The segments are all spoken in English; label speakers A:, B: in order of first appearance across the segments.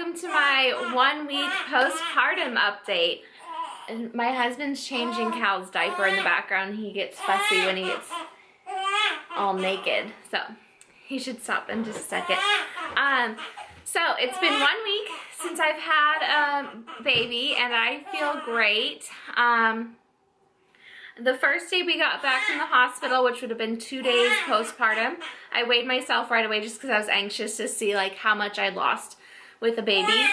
A: welcome to my 1 week postpartum update. And my husband's changing Cal's diaper in the background. He gets fussy when he gets all naked, so he should stop in just a second. So it's been 1 week since I've had a baby and I feel great. The first day we got back from the hospital, which would have been 2 days postpartum, I weighed myself right away just because I was anxious to see like how much I'd lost with a baby.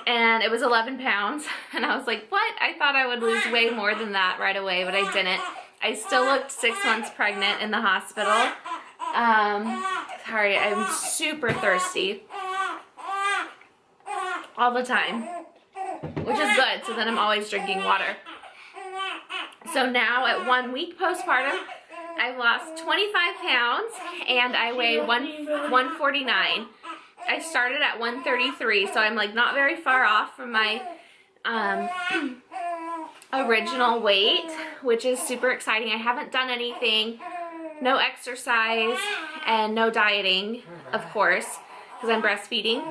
A: And it was 11 pounds. And I was like, what? I thought I would lose way more than that right away, but I didn't. I still looked 6 months pregnant in the hospital. Sorry, I'm super thirsty all the time, which is good, so then I'm always drinking water. So now at 1 week postpartum, I've lost 25 pounds and I weigh 149. I started at 133, so I'm like not very far off from my original weight, which is super exciting. I haven't done anything, no exercise and no dieting, of course, because I'm breastfeeding.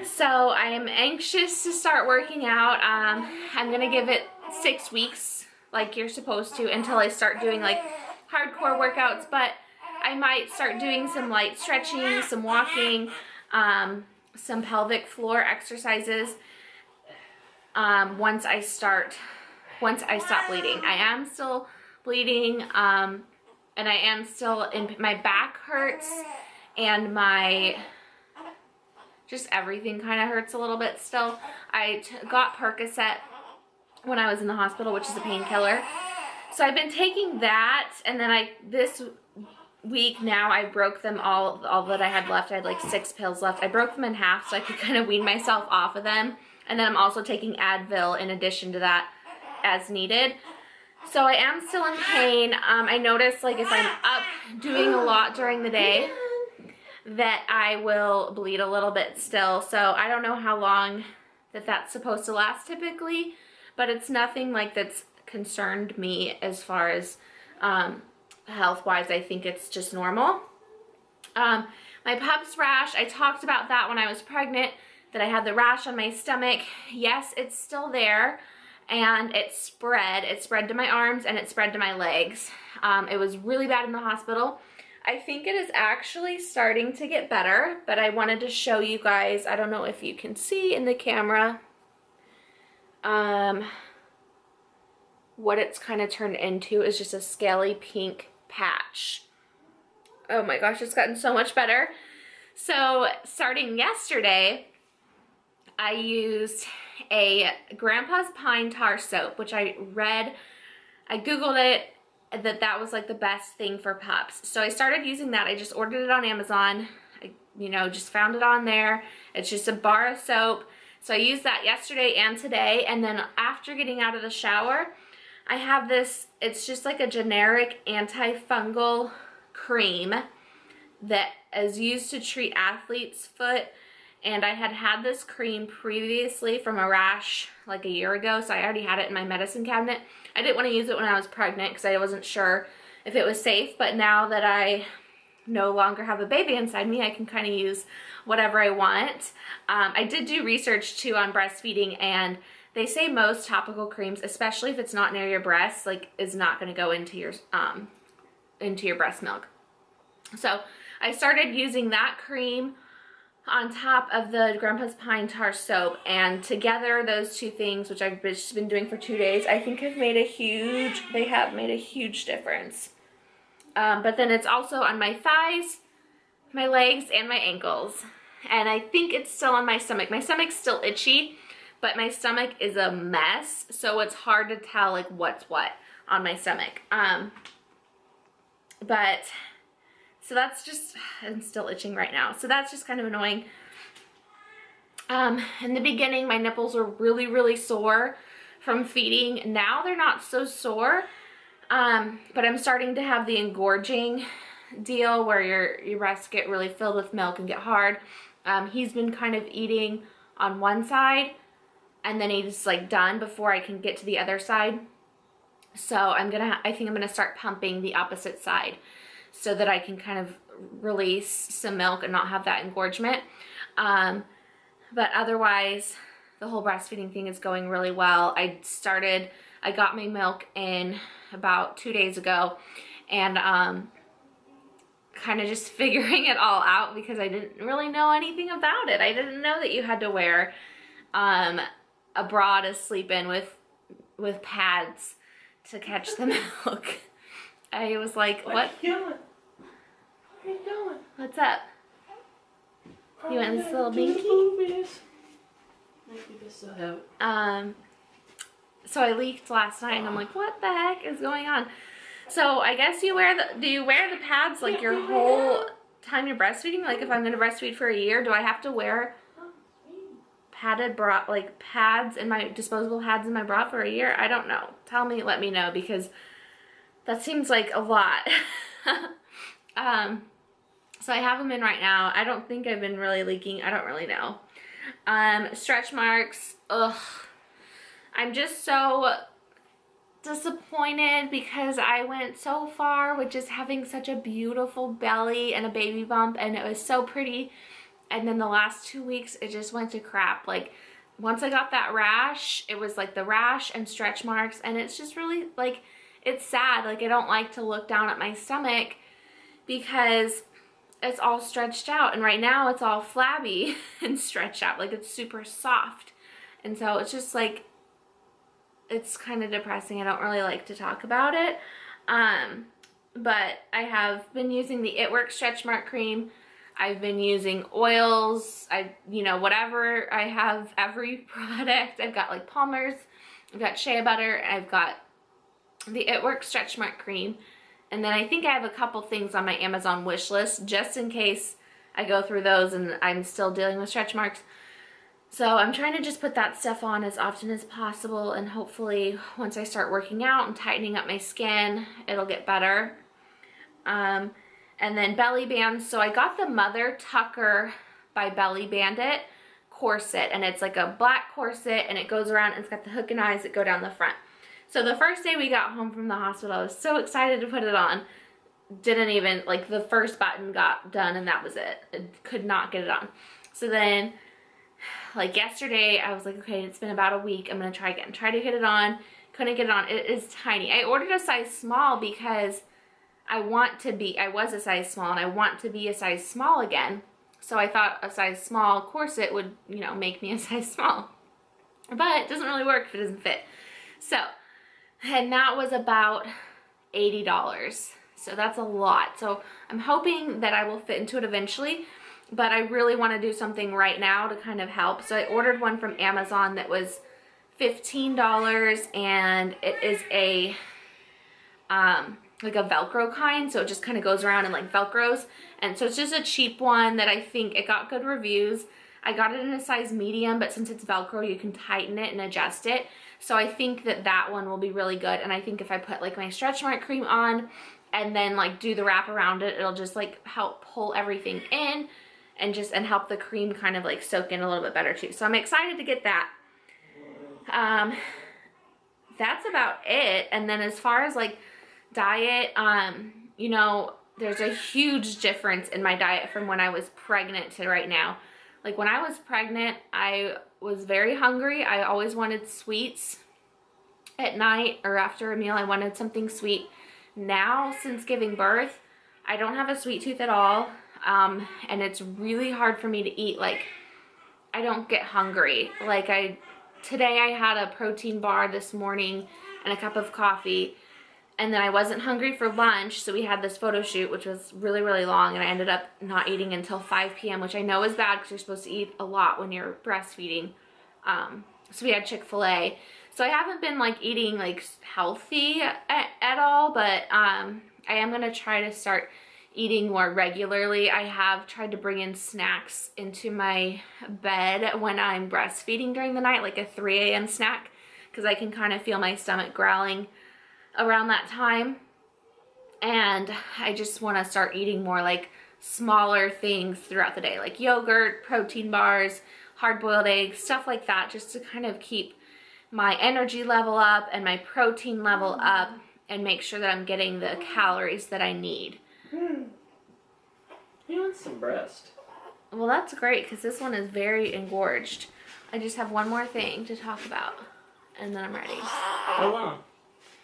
A: So I am anxious to start working out. I'm gonna give it 6 weeks like you're supposed to until I start doing like hardcore workouts, but I might start doing some light stretching, some walking, some pelvic floor exercises once I stop bleeding. I am still bleeding, and I am still my back hurts and just everything kind of hurts a little bit still. I got Percocet when I was in the hospital, which is a painkiller. So I've been taking that, and then this week now I broke them all that I had left. I had like 6 pills left. I broke them in half so I could kind of wean myself off of them. And then I'm also taking Advil in addition to that as needed. So I am still in pain. I notice like if I'm up doing a lot during the day that I will bleed a little bit still. So I don't know how long that's supposed to last typically, but it's nothing like that's concerned me as far as health-wise. I think it's just normal. My PUPS rash, I talked about that when I was pregnant, that I had the rash on my stomach. Yes, it's still there, and it spread. It spread to my arms and it spread to my legs. It was really bad in the hospital. I think it is actually starting to get better, but I wanted to show you guys, I don't know if you can see in the camera, what it's kind of turned into is just a scaly pink patch. Oh my gosh, it's gotten so much better. So starting yesterday, I used a Grandpa's Pine Tar soap, which I Googled it, that was like the best thing for pups. So I started using that. I just ordered it on Amazon. I, just found it on there. It's just a bar of soap. So I used that yesterday and today, and then after getting out of the shower, I have this, it's just like a generic antifungal cream that is used to treat athlete's foot, and I had this cream previously from a rash like a year ago, so I already had it in my medicine cabinet. I didn't want to use it when I was pregnant because I wasn't sure if it was safe, but now that I no longer have a baby inside me, I can kind of use whatever I want. I did do research too on breastfeeding, and they say most topical creams, especially if it's not near your breast, like is not going to go into your breast milk. So I started using that cream on top of the Grandpa's Pine Tar soap, and together those two things, which I've just been doing for 2 days, I think have made a huge difference. But then it's also on my thighs, my legs, and my ankles. And I think it's still on my stomach. My stomach's still itchy, but my stomach is a mess, so it's hard to tell like what's what on my stomach. But so that's just, I'm still itching right now, so that's just kind of annoying. In the beginning, my nipples were really sore from feeding. Now they're not so sore, but I'm starting to have the engorging deal where your breasts get really filled with milk and get hard. He's been kind of eating on one side, and then he's like done before I can get to the other side. So I think I'm gonna start pumping the opposite side so that I can kind of release some milk and not have that engorgement. But otherwise, the whole breastfeeding thing is going really well. I got my milk in about 2 days ago, and kind of just figuring it all out because I didn't really know anything about it. I didn't know that you had to wear a bra to sleep in with pads to catch the milk. I was like, what?
B: What are you doing? What are you doing?
A: What's up? You want this little binky?
B: Maybe this will help.
A: So I leaked last night and I'm like, what the heck is going on? So I guess do you wear the pads like your whole time you're breastfeeding? Like if I'm gonna breastfeed for a year, do I have to wear padded bra, like pads in my, disposable pads in my bra for a year? I don't know. Let me know, because that seems like a lot. So I have them in right now. I don't think I've been really leaking. I don't really know. Stretch marks. Ugh. I'm just so disappointed because I went so far with just having such a beautiful belly and a baby bump, and it was so pretty. And then the last 2 weeks, it just went to crap. Like, once I got that rash, it was like the rash and stretch marks, and it's just really, like, it's sad. Like, I don't like to look down at my stomach because it's all stretched out, and right now it's all flabby and stretched out. Like, it's super soft. And so it's just like, it's kind of depressing. I don't really like to talk about it. But I have been using the It Works stretch mark cream. I've been using oils. Whatever. I have every product. I've got like Palmer's, I've got shea butter, I've got the It Works stretch mark cream. And then I think I have a couple things on my Amazon wish list just in case I go through those and I'm still dealing with stretch marks. So I'm trying to just put that stuff on as often as possible, and hopefully once I start working out and tightening up my skin, it'll get better. And then belly bands. So I got the Mother Tucker by Belly Bandit corset, and it's like a black corset, and it goes around, and it's got the hook and eyes that go down the front. So the first day we got home from the hospital, I was so excited to put it on. Didn't even, like, the first button got done and that was it. I could not get it on. So then, like yesterday, I was like, okay, it's been about a week. I'm going to try again. Try to get it on. Couldn't get it on. It is tiny. I ordered a size small because I was a size small and I want to be a size small again. So I thought a size small corset would, make me a size small. But it doesn't really work if it doesn't fit. So, and that was about $80. So that's a lot. So I'm hoping that I will fit into it eventually, but I really want to do something right now to kind of help. So I ordered one from Amazon that was $15, and it is a like a Velcro kind, so it just kind of goes around and like Velcros. And so it's just a cheap one that I think it got good reviews. I got it in a size medium, but since it's Velcro, you can tighten it and adjust it. So I think that one will be really good. And I think if I put like my stretch mark cream on and then like do the wrap around it, it'll just like help pull everything in and help the cream kind of like soak in a little bit better too. So I'm excited to get that. That's about it. And then as far as like diet, there's a huge difference in my diet from when I was pregnant to right now. Like when I was pregnant, I was very hungry. I always wanted sweets at night or after a meal. I wanted something sweet. Now, since giving birth, I don't have a sweet tooth at all. And it's really hard for me to eat. Like, I don't get hungry. Like today I had a protein bar this morning and a cup of coffee. And then I wasn't hungry for lunch, so we had this photo shoot, which was really, really long, and I ended up not eating until 5 p.m., which I know is bad because you're supposed to eat a lot when you're breastfeeding. So we had Chick-fil-A. So I haven't been, like, eating, like, healthy at all, but I am going to try to start eating more regularly. I have tried to bring in snacks into my bed when I'm breastfeeding during the night, like a 3 a.m. snack, because I can kind of feel my stomach growling around that time. And I just want to start eating more like smaller things throughout the day, like yogurt, protein bars, hard-boiled eggs, stuff like that, just to kind of keep my energy level up and my protein level up and make sure that I'm getting the calories that I need.
B: He wants some breast.
A: Well, that's great because this one is very engorged. I just have one more thing to talk about, and then I'm ready.
C: How long?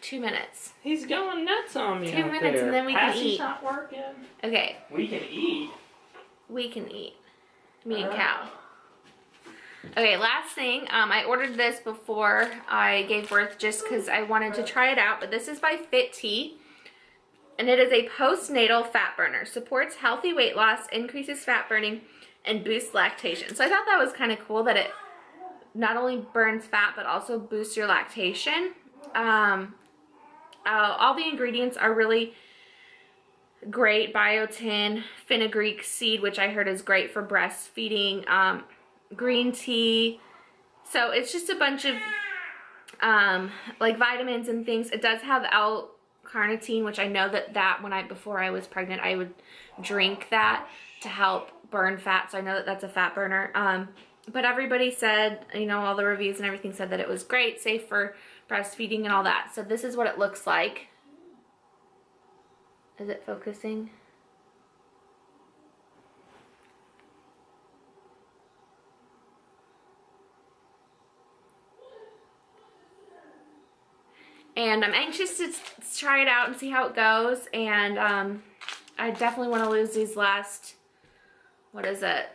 A: 2 minutes.
C: He's going nuts on me
A: 2
C: out
A: minutes
C: there.
A: and then we can
C: Passy's
A: eat.
C: not working.
A: Okay,
C: We can eat.
A: we can eat. Me and Cow. Okay, last thing. I ordered this before I gave birth just because I wanted to try it out. But this is by Fit Tea. And it is a postnatal fat burner. Supports healthy weight loss, increases fat burning, and boosts lactation. So I thought that was kind of cool that it not only burns fat, but also boosts your lactation. All the ingredients are really great. Biotin, fenugreek seed, which I heard is great for breastfeeding, green tea. So it's just a bunch of like vitamins and things. It does have L-carnitine, which I know that before I was pregnant, I would drink that to help burn fat. So I know that that's a fat burner. But everybody said, you know, all the reviews and everything said that it was great, safe for breastfeeding and all that. So this is what it looks like. Is it focusing? And I'm anxious to try it out and see how it goes. And I definitely want to lose these last, what is it?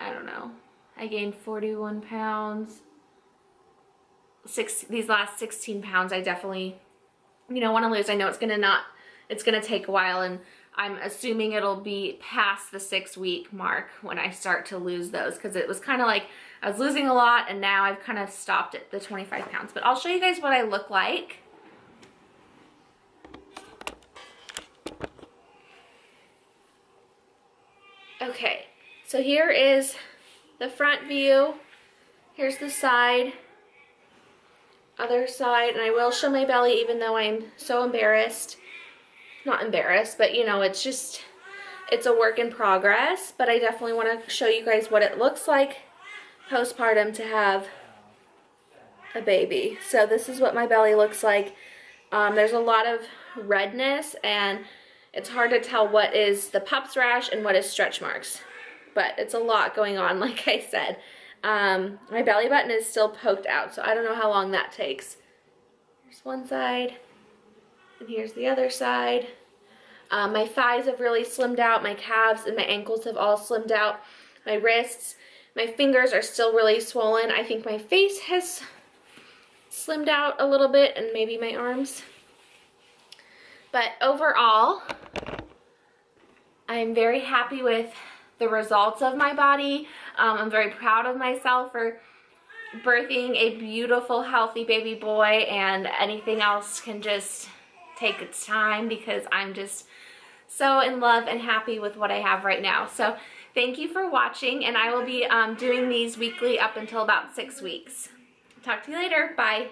A: I don't know. I gained 41 pounds. These last 16 pounds I definitely, you know, want to lose. I know it's gonna take a while, and I'm assuming it'll be past the 6-week mark when I start to lose those, because it was kind of like I was losing a lot and now I've kind of stopped at the 25 pounds. But I'll show you guys what I look like. Okay, so here is the front view. Here's the side. Other side, and I will show my belly even though I'm so embarrassed. Not embarrassed, but you know, it's a work in progress. But I definitely want to show you guys what it looks like postpartum to have a baby. So this is what my belly looks like. There's a lot of redness, and it's hard to tell what is the pup's rash and what is stretch marks. But it's a lot going on, like I said. My belly button is still poked out, so I don't know how long that takes. Here's one side, and here's the other side. My thighs have really slimmed out. My calves and my ankles have all slimmed out. My wrists, my fingers are still really swollen. I think my face has slimmed out a little bit, and maybe my arms. But overall, I'm very happy with the results of my body. I'm very proud of myself for birthing a beautiful, healthy baby boy, and anything else can just take its time because I'm just so in love and happy with what I have right now. So thank you for watching, and I will be doing these weekly up until about 6 weeks. Talk to you later. Bye.